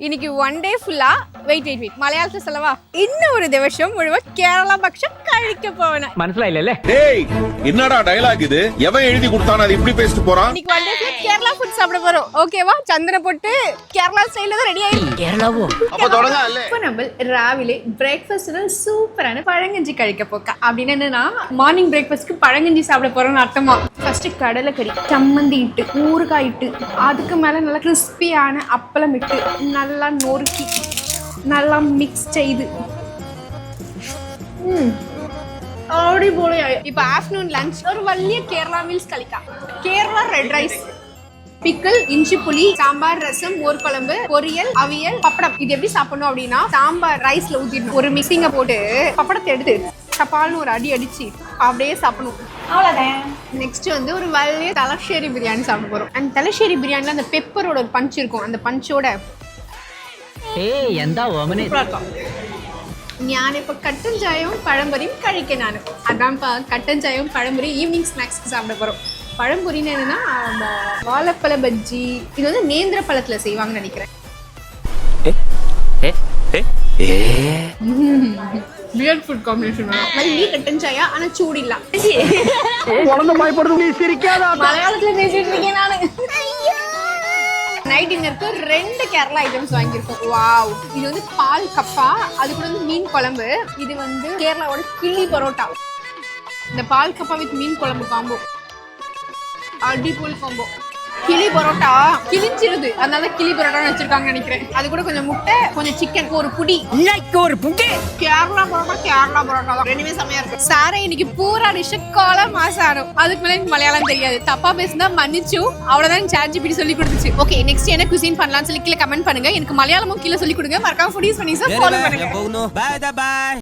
இன்னைக்கு one day ஃபுல்லா wait மலையாளத்துல சொல்லவா இன்னும் ஒரு திவசம் முழுவ கேரளா பக்ஷம் கழிக்க போவேன் മനസ്സിലായില്ലേ டேய் என்னடா டயலாக் இது எவன் எழுதி கொடுத்தானே அது இப்படி பேசிட்டு போறான் இன்னைக்கு ஒன் டே ஃபுல்லா கேரளா ஃபுட் சாப்பிட போறோம் ஓகேவா சந்தன போட்டு கேரளா ஸ்டைல்ல தான் ரெடி ஆயிடும் കേരളവോ அப்ப தொடங்கல இப்போ நம்ம ராவிலே பிரேக்ஃபாஸ்ட்ல சூப்பரான பழங்கஞ்சி கழிக்க போக்க அப்படின்னு என்னன்னா மார்னிங் பிரேக்ஃபாஸ்ட்க்கு பழங்கஞ்சி சாப்பிட போறோம்னு அர்த்தமா ஃபர்ஸ்ட் கடலைக்கறி சம்மந்தி இட்டு ஊறுகாய் இட்டு அதுக்கு மேல நல்லா கிறிஸ்பியான அப்பளம் இட்டு நல்லா நொறுக்கி நல்லா மிக்ஸ் செய்து അടിപൊളിയായി ഇപ്പൊ ആഫ്റ്റർനൂൺ ലഞ്ച് ഒരു വലിയ കേരള മീൽസ് കളിക്കാം കേരള റെഡ് റൈസ് பிக்கல் இஞ்சி புளி சாம்பார் ரசம் மோர் குழம்பு பொரியல் அவியல் பப்படம் இது எப்படி சாப்பிடணும் அப்படின்னா சாம்பார் ரைஸ்ல ஊத்திடணும் ஒரு மிக்சிங்க போட்டு பப்படத்தை எடுத்து சப்பால்னு ஒரு அடி அடிச்சு அப்படியே சாப்பிடணும் அவ்வளோதான் நெக்ஸ்ட் வந்து ஒரு வலிய தலശ്ശേരി பிரியாணி சாப்பிட போறோம் அந்த தலശ്ശേരി பிரியாணில அந்த பெப்பரோட ஒரு பஞ்ச் இருக்கும் அந்த பஞ்சோட ഏയ് എന്താ ഓമനെ ഞാനിപ്പോ കട്ടൻ ചായവും പഴംപൊരിയും കഴിക്കാനാണ് അതാണിപ്പോ കട്ടൻ ചായവും പഴംപൊരി ഈവനിങ് സ്നാക്ஸ்க்கு சாப்பிட போறோம் பழம்பொரின்னு என்னன்னா வாழைப்பழ பஜ்ஜி இது வந்து நேந்திர பழத்துல செய்வாங்கன்னு நினைக்கிறேன் வியர்ட் ஃபுட் காம்பினேஷன் நல்ல கட்டன் சாயா ஆனா சூடு இல்ல மலையாளத்துல பேசிட்டு இருக்கேன் நானு நைட் டின்னருக்கு 2 கேரளா ஐட்டம்ஸ் வாங்கியிருக்கோம் வாவ் இது வந்து பால் கப்பா அது கூட வந்து மீன் குழம்பு இது வந்து கேரளாவோட கிளி பரோட்டா இந்த பால் கப்பா வித் மீன் குழம்பு காம்போ அடிபொலி காம்போ கிளி பரோட்டா கிழிஞ்சிருது அதனால கிளி பரோட்டான்னு வச்சிருக்காங்கன்னு நினைக்கிறேன் அது கூட கொஞ்சம் முட்டை கொஞ்சம் சிக்கன் ஒரு புடி கேரளா பரோட்டா தான் ரெண்டுமே செமையா இருக்கு சாரே இன்னைக்கு பூரா டிஷ் கோல மாசாரம் அதுக்கு மேல எனக்கு மலையாளம் தெரியாது தப்பா பேசினா மன்னிச்சு அவ்வளவுதான் சாட்ஜிபிடி சொல்லி கொடுத்துச்சு ஓகே நெக்ஸ்ட் என்ன குசின் பண்ணலாம்னு சொல்லி கீழே கமெண்ட் பண்ணுங்க எனக்கு மலையாளமும் கீழே சொல்லி கொடுங்க மறக்காம ஃபுடீஸ் பண்ணி ஃபாலோ பண்ணுங்க